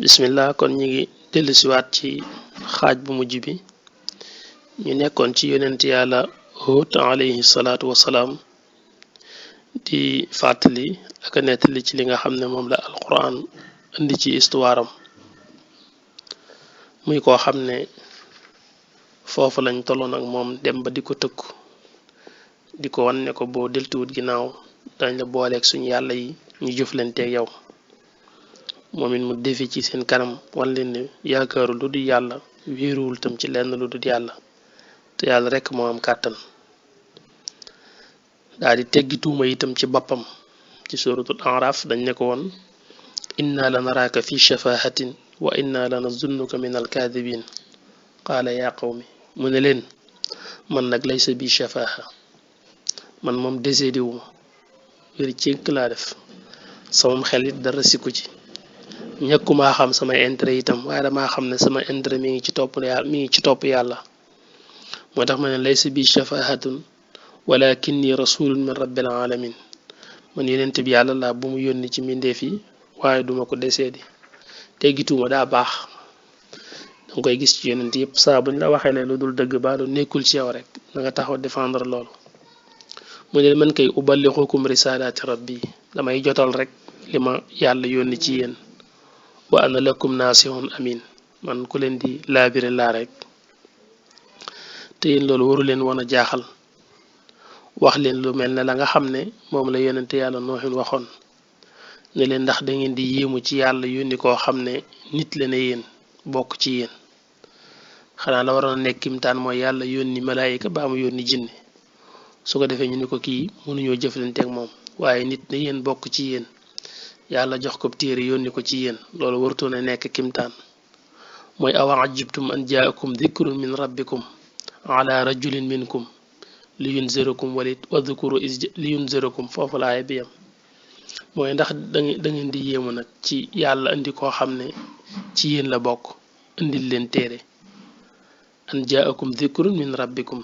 bismillah kon ñi ngi dellusiwaat ci xaaj bu mujj bi ñu nekkoon ci yonent yàlla Huud alayhi salaatu wasalaam di fàttali ak a nettali ci li nga xam ne moom la alquran indi ci histoire am muy koo xam ne foofu lañ tolloon ak moom dem ba di ko tëkku di ko wan ne ko boo deltuwut ginnaaw dañ la booleeg suñu yàlla yi ñu jëflanteeg yow moom it mu defi ci seen kanam wan leen ne yaakaaru lu dul yàlla wéeruwul tam ci lenn lu dul yàlla te yàlla rekk moo am kàttan daal di teggi tuuma itam ci boppam ci suratul araf dañ ne ko woon inna la naraaka fi shafahatin wa inna la nazunnuka min alkaadibin qaala yaa qawmi mu ne leen man nag laysa bi shafaha man moom décédé wu ma wér cënk laa def samam xel it dara sikku ci ñàkkumaa xam sama intérêt itam waaye damaa xam ne sama intérêt mi ngi ci topp yàlla moo tax ma ne laysa bi shafahatun walakinni rasulun min rabbil alamin man yonent bi yàlla laa bu mu yónni ci mbindeef yi waaye duma ko décédé teggituuma daa baax danga koy gis ci yonent yëpp saa buñ la waxee lu dul dëgg ba lu nekkul ci yow rek da nga taxaw défendre loolu mu ne man kay uballighukum risalaati rabbi damay jotal rek li ma yàlla yónni ci yéen wa ana lakum naasihun amin man ku leen di laabire laa rek te yéen loolu waru leen woon a jaaxal wax leen lu mel ne la nga xam ne moom la yonente yàlla nooxin waxoon ne leen ndax da ngeen di yéemu ci yàlla yónni koo xam ne nit la ne yéen bokk ci yéen xanaa la waroon a nekk kimtaan mooy yàlla yónni malaayika ba mu yónni jinne su ko defee ñu ni ko kii mënuñoo jëflanteeg moom waaye nit ne yéen bokk ci yéen yàlla jox ko téere yónni ko ci yéen loolu warutoon a nekk kimtaan mooy awa ajibtum an jaakum dhikrun min rabbikum ala rajulin minkum li yunzirakum walit wadhkuru li yunzirakum foofu laay bi yam mooy ndax da ngeen di yéemu nag ci yàlla indi koo xam ne ci yéen la bokk indil leen téere an jaakum dhikrun min rabbikum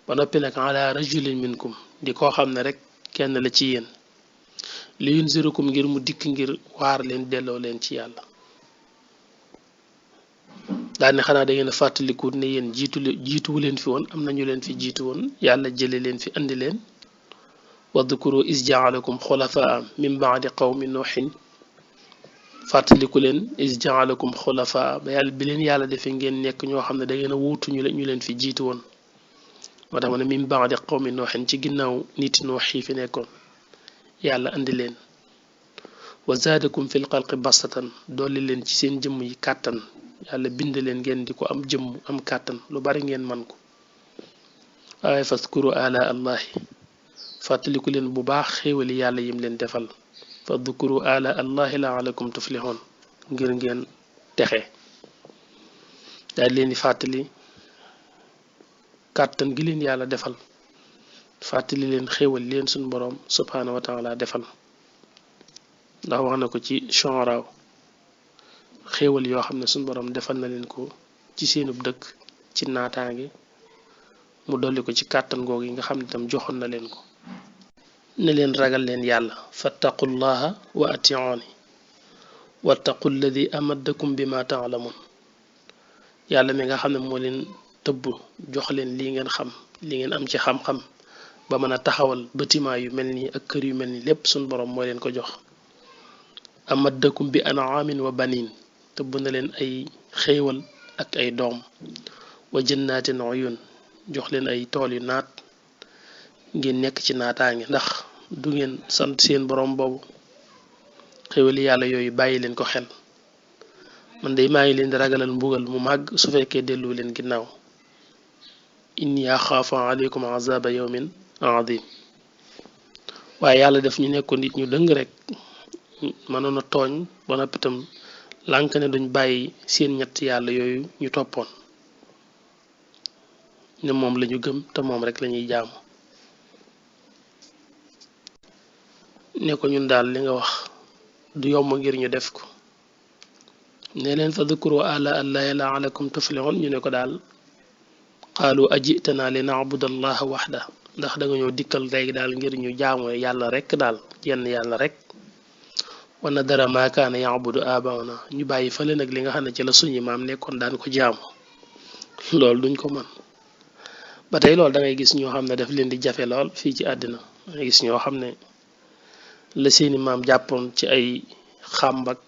ba noppi nag ala rajulin minkum di koo xam ne rek kenn la ci yéen li yunzirakum ngir mu dikk ngir waar leen delloo leen ci yàlla daane xanaa da ngeen a fàttaliku ne yéen jiituwu leen fi woon am nañu leen fi jiitu woon yàlla jële leen fi andi leen wadhkuru is jaalakum xulafaa min baadi qawmi nuuxin fàttaliku leen is jaalakum xulafaa ba yàlla bi leen yàlla defee ngeen nekk ñoo xam ne da ngeen a wuutu ñu leen fi jiitu woon moo tax ma ne min baadi qawmi nuuxin ci ginnaaw niti nuux yi fi nekkoon yàlla andi leen wa zaadakum fil xalqi bastatan dolli leen ci seen jëmm yi kàttan yàlla bind leen ngeen di ko am jëmm am kàttan lu bari ngeen man ko waaye faskuru ala allahi fàttaliku leen bu baax xéewali yàlla yim leen defal fadkuru ala allahi laalakum tuflihun ngir ngeen texe daal leen di fàttali kàttan gi leen yàlla defal fàttali leen xéewal leen suñ boroom subhaanahu wa taala defal ndax wax na ko ci Shu'ara xéewal yoo xam ne suñ boroom defal na leen ko ci seenub dëkk ci naataange mu dolli ko ci kàttan googu yi nga xam ne tam joxoon na leen ko ne leen ragal leen yàlla fattaqullaha wa ati'uni wattaqu alladi amaddakum bima ta'lamun yàlla mi nga xam ne moo leen tëbb jox leen lii ngeen xam li ngeen am ci xam-xam ba mën a taxawal bâtiment yu mel nii ak kër yu mel nii lépp suñ boroom moo leen ko jox amaddakum bi an'amin wa banin tëbb na leen ay xéewal ak ay doom wa jannatin uyun jox leen ay tool yu naat ngeen nekk ci naataange ndax du ngeen sant seen boroom boobu xéewali yàlla yooyu bàyyi leen ko xel man day maa ngi leen di ragalal mbugal mu màgg su fekkee dellu leen ginnaaw inni axaafu aleykum azaba yawmin adim waaye yàlla def ñu nekkoon nit ñu dëng rek mënoon a tooñ ba noppi itam lànk ne duñ bàyyi seen ñett yàlla yooyu ñu toppoon ne moom lañu gëm te moom rek lañuy jaamu ne ko ñun daal li nga wax du yomb ngir ñu def ko ne leen fadhkuru ala allahi laalakum tuflihun ñu ne ko daal qaalu ajitana li na'buda allaha waxda ndax da nga ñoo dikkal rek daal ngir ñu jaamu yàlla rek daal yenn yàlla rek wa nadara ma kaana ya'budu abauna ñu bàyyi fële nag li nga xam ne ci la suñu maam nekkoon daan ko jaamu loolu duñ ko man ba tey loolu da ngay gis ñoo xam ne daf leen di jafe lool fii ci àddina da ngay gis ñoo xam ne la seeni maam jàppoon ci ay xàmbak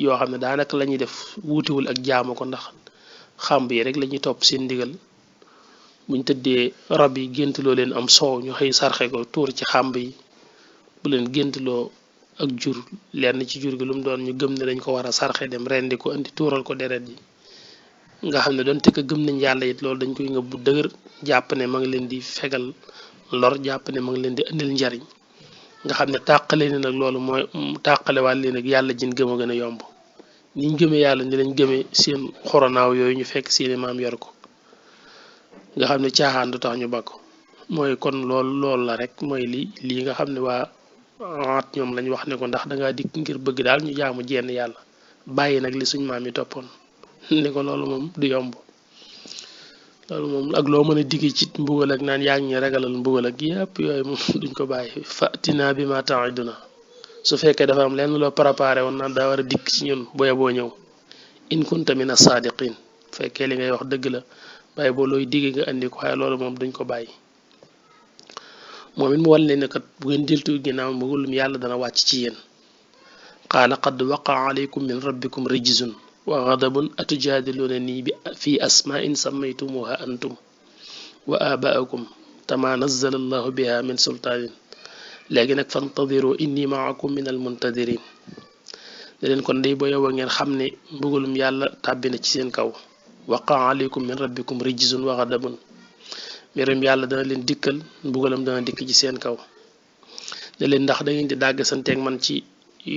yoo xam ne daanaka la ñuy def wuutiwul ak jaamu ko ndax xàmb yi rek la ñuy topp seen ndigal buñ tëddee rab yi géntloo leen am soow ñu xëy sarxe ko tuur ci xàmb yi bu leen géntloo ak jur lenn ci jur gi lu mu doon ñu gëm ne dañ ko war a sarxe dem rendi ko indi tuural ko deret yi nga xam ne doonte ko gëm nañ yàlla it loolu dañ koy nga bu dëgër jàpp ne ma ngi leen di fegal lor jàpp ne ma ngi leen di indil njariñ nga xam ne tàqale ni nag loolu mooy tàqale waat leen nag yàlla jin gëm a gën a yomb niñ gëmee yàlla ni lañ gëmee seen xoronaaw yooyu ñu fekk seeni maam yor ko nga xam ne caaxaan du tax ñu bakko mooy kon loolu la rek mooy lii nga xam ne waa at ñoom lañ wax ne ko ndax dangaa dikk ngir bëgg daal ñu jaamu jenn yàlla bàyyi nag li suñ maam yi toppoon ni ko loolu moom du yomb loolu moom ak loo mën a digg ci mbugal ak naan yaa ngi ñu ragalal mbugal ak yëpp yooyu moom duñ ko bàyyi fatina bi ma ta'iduna su fekkee dafa am lenn loo préparé woon naan daa war a dikk ci ñun boye boo ñëw in kunta mina saadiqin fekkee li ngay wax dëgg la bàyyi boo looy digg nga andi ko waaye loolu moom duñ ko bàyyi moom it mu wan leen ne kat bu ngeen deltu ginnaaw mbugalum yàlla dana wàcc ci yéen qaala qad waqaa alaykum min rabbikum rijzun wa ghadabun atujadilunani fi asma'in sammaytumuha antum wa aba'akum tama nazzala allahu biha min sultaanin léegi nag fantadiru inni ma'akum min al muntadirin ne leen kon day boo yow ngeen xam ne mbugalum yàlla tàbbi na ci seen kaw waqaa alaykum min rabbikum rijzun wa ghadabun mbirum yàlla dana leen dikkal mbugalam dana dikk ci seen kaw ne leen ndax da ngeen di dàgg santeeg man ci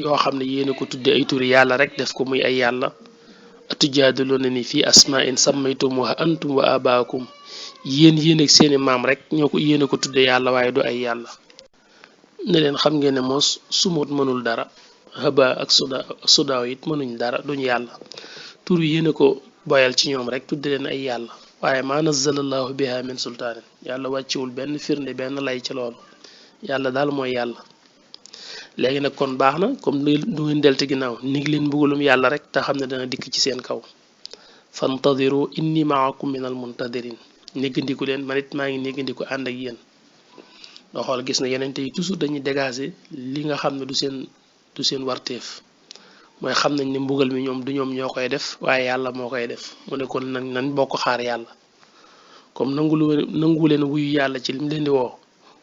yoo xam ne yéena ko tudde ay turi yàlla rek def ko muy ay yàlla atujaadilunani fi asma'in sammaytumuha antum wa abaakum yéen ak seeni maam rek ñoo ko yéena ko tudde yàlla waaye du ay yàlla ne leen xam ngeen ne moos sumut mënul dara haba ak sudaaw it mënuñ dara duñ yàlla tur yéena ko boyal ci ñoom rek tudde leen ay yàlla waaye ma nazzalallahu biha min sultaanin yàlla wàccewul benn firnde benn lay ci loolu yàlla daal mooy yàlla léegi nag kon baax na comme du ngeen delte ginnaaw ni ngi leen mbugalum yàlla rek te xam ne dana dikk ci seen kaw fantadiru inni maakum min al muntadirin néggandiku leen man it maa ngi néggandiku ànd ak yéen nga xool gis na yeneen yi toujours dañuy dégager li nga xam ne du seen warteef mooy xam nañ ne mbugal mi ñoom du ñoom ñoo koy def waaye yàlla moo koy def mu ne kon nag nañ bokk xaar yàlla comme nangu leen wuyu yàlla ci lim leen di woo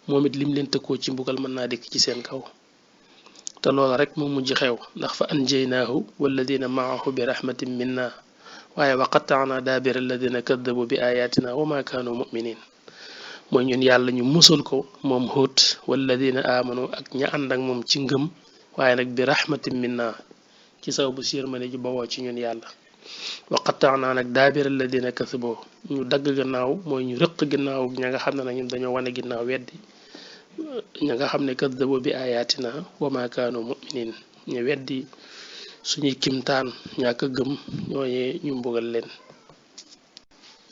moom it lim leen tëkkoo ci mbugal mën naa dikk ci seen kaw te loola rek moo mujj xew ndax fa anjaynaahu walladina maahu bi rahmatin minna waaye wa qatta'na daabira alladina kaddabu bi ayatina wa ma kaanu muminin mooy ñun yàlla ñu musal ko moom Huud walladina amanu ak ña ànd ak moom ci ngëm waaye nag bi rahmatin minna ci saw bu sirmane ji bawoo ci ñun yàlla wa qatta'na nag daabira alladina kaddabu ñu dagg gannaaw mooy ñu rëq gannaaw ña nga xam ne nag ñun dañoo wane ginnaaw weddi ña nga xam ne kaddabu bi ayatina wa ma kaanu muminin ñu weddi suñuy kimtaan ñàkk a gëm ñooñee ñu mbugal leen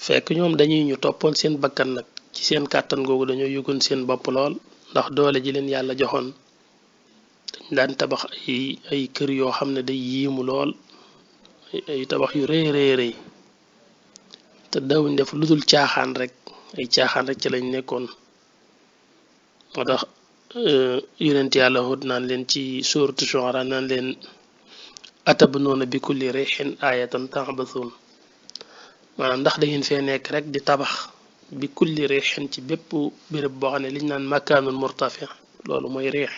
fekk ñoom dañuy ñu toppoon seen bakkan nag ci seen kàttan googu dañoo yëgoon seen bopp lool ndax doole ji leen yàlla joxoon dañ daan tabax ay kër yoo xam ne day yiimu lool ay tabax yu rëy rëy te dawuñ def lu dul caaxaan rek ay caaxaan rek ci lañ nekkoon moo tax yonent yàlla Huud naan leen ci suuratu Shu'ara naan leen atabnuuna bi kulli riixin aayatan ta'basuun maanaam ndax da ngeen fee nekk rek di tabax bi kulli riixin ci bépp béréb boo xam ne liñ naan makaanun murtafi loolu mooy riix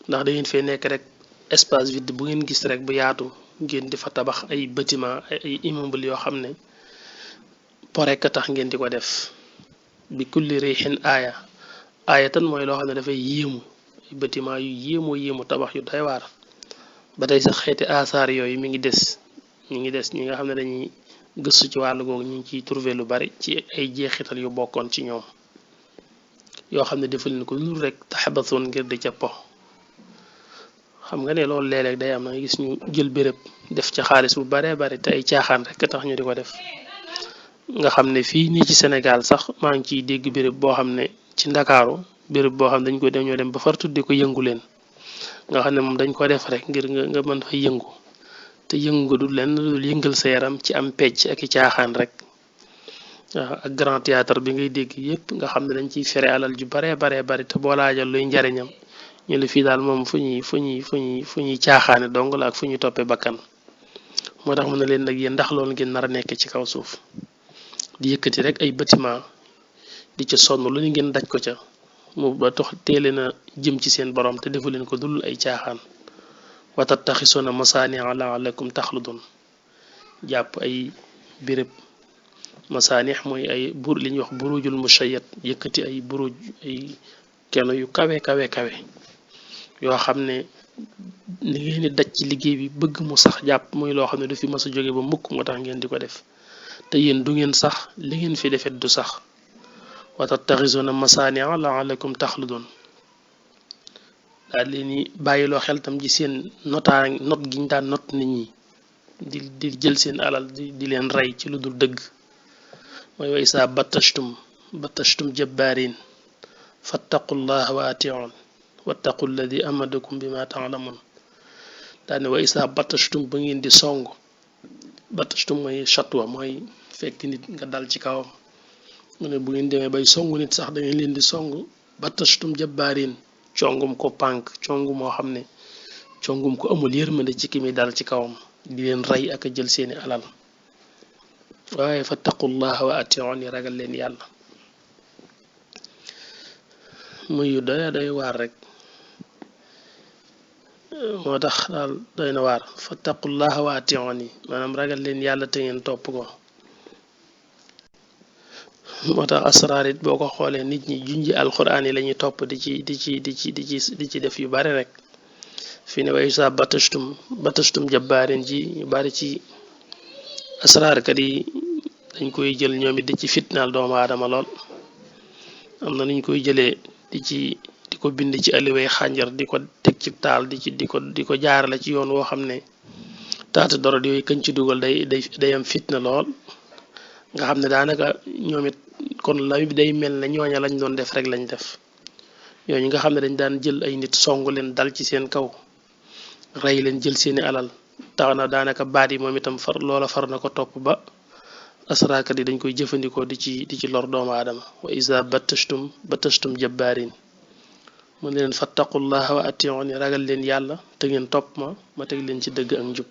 ndax da ngeen fee nekk rek espace vide bu ngeen gis rek bu yaatu ngeen di fa tabax ay bâtiment ay immeuble yoo xam ne porek tax ngeen di ko def bi kulli riixin aayatan mooy loo xam ne dafay yéemu ay bâtiment yu yéemu tabax yu doy waar ba tey sax xeeti asaar yooyu mi ngi des ñi nga xam ne dañuy gëstu ci wàllu googu ñu ngi ciy trouver lu bari ci ay jeexital yu bokkoon ci ñoom yoo xam ne defal leen ko lu rek taxabasoon ngir di ca po xam nga ne loolu léeg-léeg day am na nga gis ñu jël béréb def ca xaalis bu baree bari te ay caaxaan rek tax ñu di ko def nga xam ne fii nii ci Sénégal sax maa ngi ciy dégg béréb boo xam ne ci Ndakaaru béréb boo xam ne dañoo dem ba far tudde ko yëngu leen nga xam ne moom dañ ko def rek ngir nga mën fa yëngu te yëngu du lenn dul yëngal sa yaram ci am pecc ak i caaxaan rek waaw ak grand théâtre bi ngay dégg yépp nga xam ne dañ ciy fere alal ju baree bari te boo laajal luy njariñam ñu la fii daal moom fu ñuy caaxaane dong la ak fu ñuy toppee bakkan moo tax mu ne leen nag yéen ndax loolu ngeen nar a nekk ci kaw suuf di yëkkati rek ay bâtiment di ca sonn lu ñu ngeen daj ko ca mu ba tax teele na jëm ci seen borom te defu leen ko dul ay caaxaan wa tattaxisuuna masaani'a la'allakum taxludun jàpp ay béréb masaanix mooy ay li ñuy wax burujul mushayyad yëkkati ay buruj ay keno yu kawe yoo xam ne li ngeen di daj ci liggéey bi bëgg mu sax jàpp muy loo xam ne du fi mas a jóge ba mukk moo tax ngeen di ko def te yéen du ngeen sax li ngeen fi defet du sax wa tattaxisuuna masaani'a la'allakum taxludun daal leen ni bàyyiloo xel tam ci seen not gi ñu daan not nit ñi di jël seen alal di leen rey ci lu dul dëgg mooy wa isaa batashtum jabbaarin fattaqullaha wa atiun wattaqu alladi amadakum bima taalamun daane wa isaa batashtum ba ngeen di song batashtum mooy chatwa mooy fekk nit nga dal ci kawam mu ne bu ngeen demee bay song nit sax da ngeen leen di song batashtum jabbaarin congum ko pànk congu moo xam ne congum ko amul yërmande ci ki mi dal ci kawam di leen rey ak a jël seeni alal waaye fattaqullaha wa atiun yi ragal leen yàlla muy yu doy waar rek moo tax daal doy na waar fattaqullaha wa atiun yi maanaam ragal leen yàlla te ngeen topp ko moo tax asraar it boo ko xoolee nit ñi junji alquran yi lañuy topp di ci def yu bari rek fi ne way sa batashtum jabbaarin ji yu bari ci asraar kat yi dañ koy jël ñoom it di ci fitnaal doomu aadama lool am na nuñ koy jëlee di ko bind ci aliway xànjar di ko teg ci taal di ko jaarale ci yoon woo xam ne taata dorot yooyu kañ ci dugal day am fitna lool nga xam ne daanaka ñoom it kon la day mel ne ñooña lañ doon def rek lañ def ñooñu nga xam ne dañ daan jël ay nit songu leen dal ci seen kaw rey leen jël seeni alal tax na daanaka baat yi moom itam far na ko topp ba asraakat yi dañ koy jëfandikoo di ci lor doomu aadama wa isa batashtum jabbaarin mu ne leen fattaqullaha wa atiuni ragal leen yàlla te ngeen topp ma teg leen ci dëgg ak njub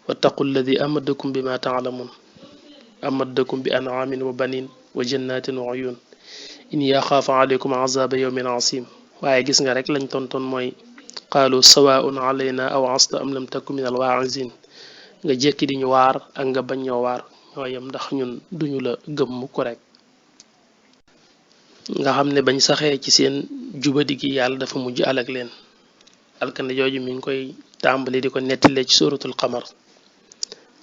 wattaqu alladi amadakum bima taalamun amadakum bi an'aamin wa banin wa jannatin wa uyun in yaxaafa alaykum azaba yawmin asim waaye gis nga rek lañ tontoon mooy qaalu sawaun alayna aw asta am lam takun min alwaa'izin nga jekki di ñu waar ak nga bañ ñoo waar ñoo yem ndax ñun duñu la gëm mukk rek nga xam ne bañ saxee ci seen jubadi gi yàlla dafa mujj alag leen alkande jooju mi ngi koy tàmbali di ko nettile ci suratul qamar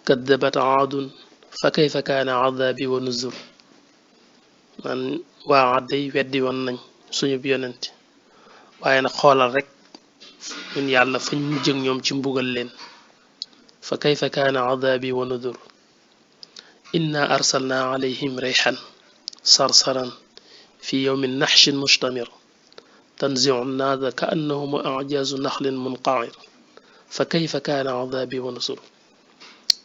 kaddabat aadun fa kayfa kaana adabi wa nuzur man waa adday weddi woon nañ suñu yonent waaye nag xoolal rek ñun yàlla fañ mujj ak ñoom ci mbugal leen fa kayfa kaana adabi wa nuzur inna arsalna alayhim rayhan sarsaran fi yawmin naxshin mustamir tanziu nnaasa ka annahum ajazu naxlin munqair fa kayfa kaana adabi wa nuzur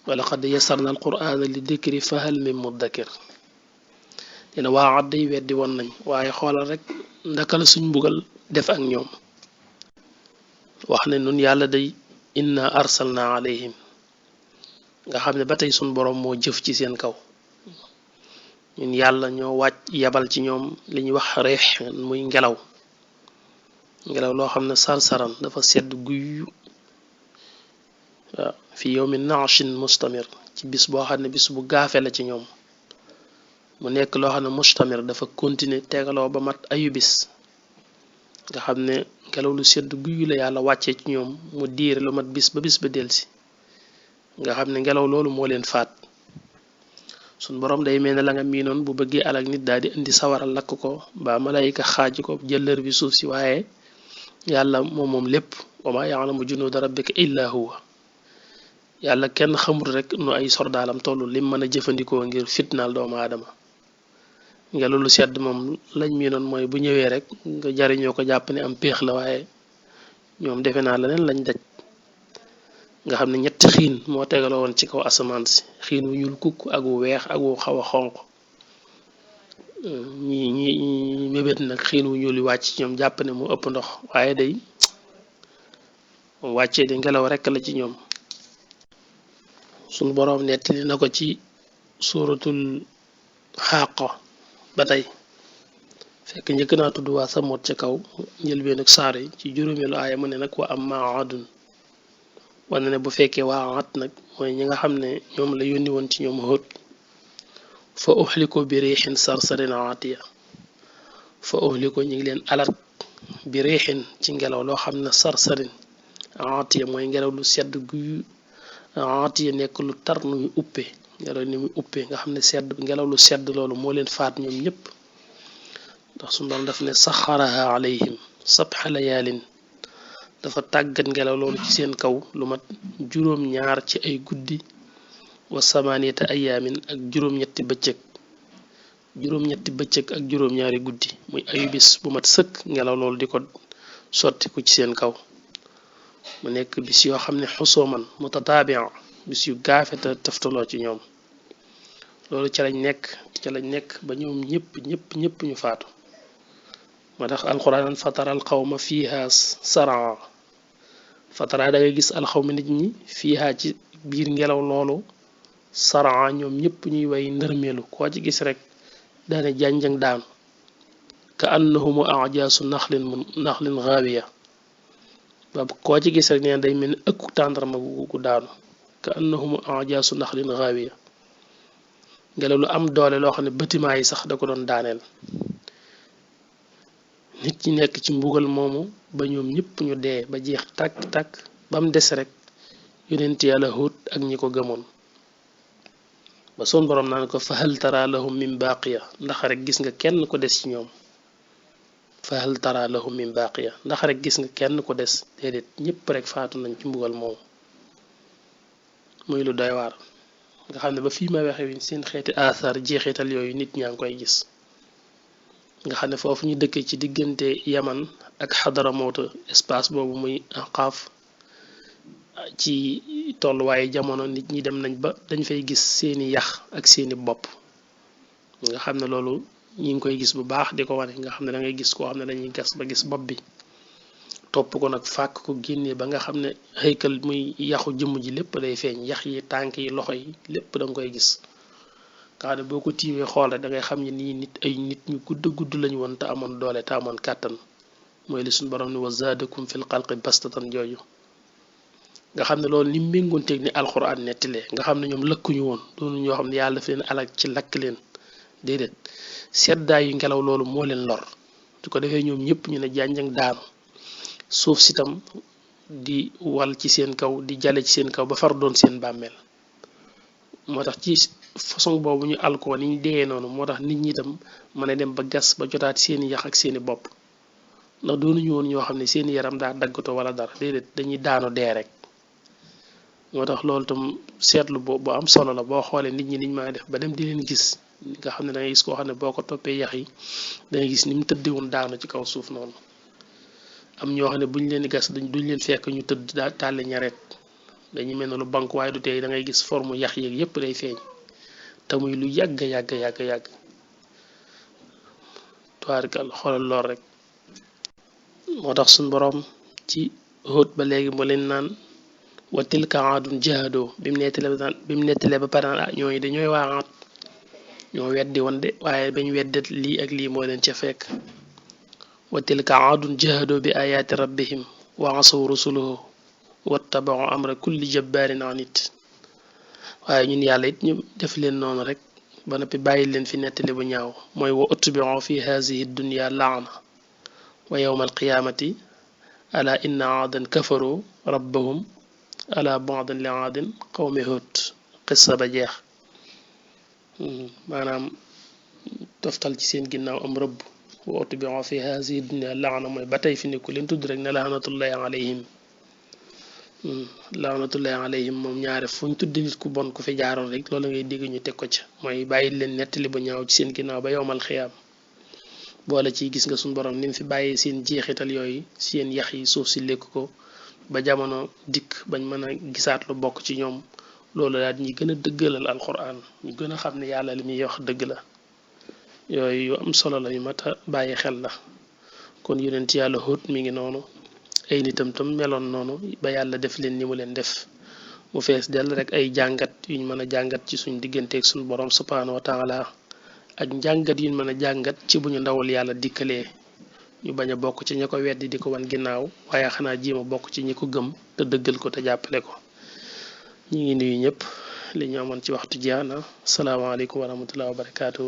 wa laqad yasarna alqur'ana li dikri fa hal min muddakir dina waa adday weddi woon nañ waaye xoolal rek ndaka la suñ mbugal def ak ñoom wax ne nun yàlla day inna arsalna alayhim nga xam ne ba tey suñ boroom moo jëf ci seen kaw ñun yàlla ñoo wàcc yabal ci ñoom li ñuy wax reex muy ngelaw loo xam ne sarsaran dafa sedd guyu waaw fi yawmin naashin mustamir ci bis boo xam ne bis bu gaafe la ci ñoom mu nekk loo xam ne mustamir dafa continuer tegaloo ba mat ayu bis nga xam ne ngelaw lu sedd guyu la yàlla wàccee ci ñoom mu diire lu mat bis ba delsi nga xam ne ngelaw loolu moo leen faat suñ boroom day mel ne la nga miinoon bu bëggee alak nit daal di indi sawara lakk ko ba malayka xaaj ko jëllër bi suuf si waaye yàlla moom lépp wa ma ya'lamu junuuda rabbika illa huwa yàlla kenn xamul rek nu ay sordaalam tollu lim mën a jëfandikoo ngir fitnaal doomu aadama ngelaw lu sedd moom lañ miinoon mooy bu ñëwee rek nga jariñoo ko jàpp ne am péex la waaye ñoom defe naa leneen lañ daj nga xam ne ñetti xiin moo tegaloo woon ci kaw asamaan si xiin wu ñuul kukk ak wu weex ak wu xaw a xonq ñi mébét nag xiin wu ñuul yi wàcc ci ñoom jàpp ne mu ëpp ndox waaye day wàccee di ngelaw rekk la ci ñoom suñ boroom nettali na ko ci suuratul Haaqa ba tey fekk njëkk naa tudd waa Samoot ca kaw njëlbeen ak saar yi ci juróomeelu aaya mu ne nag wa ammaa aadun wane ne bu fekkee waa Aad nag mooy ñi nga xam ne ñoom la yónni woon ci ñoom Huud fa uhliku bi riixin sarsarin aatiya fa uhliku ñu ngi leen alal bi riixin ci ngelaw loo xam ne sarsarin aatiya mooy ngelaw lu sedd guy aatiya nekk lu tar nu muy uppee ngelaw ni muy uppee nga xam ne sedd ngelaw lu sedd loolu moo leen faat ñoom ñëpp ndax suñu Boroom daf ne saxaraha alayhim sabxa layaalin dafa tàggat ngelaw loolu ci seen kaw lu mat juróom-ñaar ci ay guddi wa samaaniyata ayaamin ak juróom-ñetti bëccëg ak juróom-ñaari guddi muy ayu bis bu mat sëkk ngelaw loolu di ko sottiku ci seen kaw mu nekk bis yoo xam ne xusooman mutataabi'a bis yu gaafe te teftaloo ci ñoom loolu ca lañ nekk ba ñoom ñëpp ñu faatu moo tax alquran fatara alqawma fiha saraa fatara da ngay gis alxawma nit ñi fiha ci biir ngelaw loolu saraa ñoom ñëpp ñuy way ndërmeelu koo ci gis rek daane jànjang daanu ka annahumu ajaasu naxlin gaawiya ba koo ci gis rek neen day mel ni ëkku tàndarma gu daanu ka annahumu ajaasu naxlin gaawiya ngelaw lu am doole loo xam ne bâtiment yi sax da ko doon daaneel nit ñi nekk ci mbugal moomu ba ñoom ñëpp ñu dee ba jeex tàkk ba mu des rek yonent yàlla Huud ak ñi ko gëmoon ba son boroom naan ko fa hal tara lahum min baaqiya ndax rek gis nga kenn ko des ci ñoom fa hal tara lahum min baaqiya ndax rek gis nga kenn ko des déedéet ñëpp rek faatu nañ ci mbugal moomu muy lu doy waar nga xam ne ba fii ma waxe wi seen xeeti athar jeexital yooyu nit ñaa ngi koy gis nga xam ne foofu ñu dëkkee ci diggante Yaman ak Xadaramawt espace boobu muy Aqaf ci tolluwaaye jamono nit ñi dem nañ ba dañ fay gis seeni yax ak seeni bopp nga xam ne loolu ñi ngi koy gis bu baax di ko wane nga xam ne da ngay gis koo xam ne dañuy gas ba gis bopp bi topp ko nag fàkk ko génnee ba nga xam ne xëykal muy yaxu jëmm ji lépp day feeñ yax yi tànk yi loxo yi lépp da nga koy gis nga xam ne boo ko tiimee xool rek da ngay xam ne nii nit ñu gudd lañu woon te amoon doole te amoon kàttan mooy li suñu borom ni wa zaadakum fil xalqi bastatan jooju nga xam ne loolu ni méngoonteeg ni alxuraan nettilee nga xam ne ñoom lëkkuñu woon doonu ñoo xam ne yàlla daf leen alak ci lakk leen déedéet seddaay yu ngelaw loolu moo leen lor su ko defee ñoom ñëpp ñu ne jànjang daanu suuf si tam di wal ci seen kaw di jale ci seen kaw ba far doon seen bàmmeel moo tax ci façon boobu ñu alkoo ni ñu dee noonu moo tax nit ñi tam mën a dem ba gas ba jotaat seeni yax ak seeni bopp ndax doonuñu woon ñoo xam ne seeni yaram daa daggatoo wala dara déedéet dañuy daanu dee rek moo tax loolu tam seetlu bu am solo la boo xoolee nit ñi niñ mën a def ba dem di leen gis nga xam ne da ngay gis koo xam ne boo ko toppee yax yi da ngay gis ni mu tëddewoon daanu ci kaw suuf noonu am ñoo xam ne buñ leen di gas duñ leen fekk ñu tëdd daa tàlli ñareet dañuy mel ne lu banque waaye du tey da ngay gis forme yax yeeg yépp day feeñ te muy lu yàgg tubaarikal xoolal lool rek moo tax suñ boroom ci Huud ba léegi mu leen naan wa tilka aadun jahadoo bi mu nettalee ba pare ñooñu dañooy waa Aad ñoo weddi woon de waaye bañ weddet lii ak lii moo leen ca fekk wa tilka aadun jahadoo bi ayaati rabbihim wa asaw rusuluhu wattabau amra kulli jabbaarin anit waaye ñun yàlla it ñu def leen noonu rek ba noppi bàyyi leen fi nettali bu ñaaw mooy wa utbiu fi hazihi dunya laana wa yawma alqiyaamati ala inna aadan kafaru rabbahum ala ba'dan li aadin qawmi Huud qissa ba jeex maanaam toftal ci seen ginnaaw am rëbb wa utbiu fi hazihi dunya laana mooy ba tey fi ne ku leen tudd rek ne laanatullahi alayhim moom ñaare fu ñu tudd nit ku bon ku fi jaaroon rek loolu ngay dégg ñu teg ko ca mooy bàyyi leen nettali bu ñaaw ci seen ginnaaw ba yowmal xiyaam boole ci gis nga suñu borom ni mu fi bàyyee seen jeexital yooyu seen yax yi suuf si lekk ko ba jamono dikk bañ mën a gisaat lu bokk ci ñoom loolu daal ñi gën a dëggalal alquran ñu gën a xam ne yàlla li muy wax dëgg la yooyu yu am solo la yu mat a bàyyi xel la kon yonent yàlla Huud mi ngi noonu ay nitam tam meloon noonu ba yàlla def leen ni mu leen def mu fees dell rek ay jàngat yuñ mën a jàngat ci suñ digganteeg suñ borom subhaanahu wa taala ak njàngat yuñ mën a jàngat ci bu ñu ndawal yàlla dikkalee ñu bañ a bokk ci ña ko weddi di ko wan ginnaaw waaye xanaa jéem a bokk ci ñi ko gëm te dëggal ko te jàppale ko ñi ngi nuyu ñëpp li ñu amoon ci waxtu jeex na salaamaaleykum wa rahmatullahi wa barakaatu.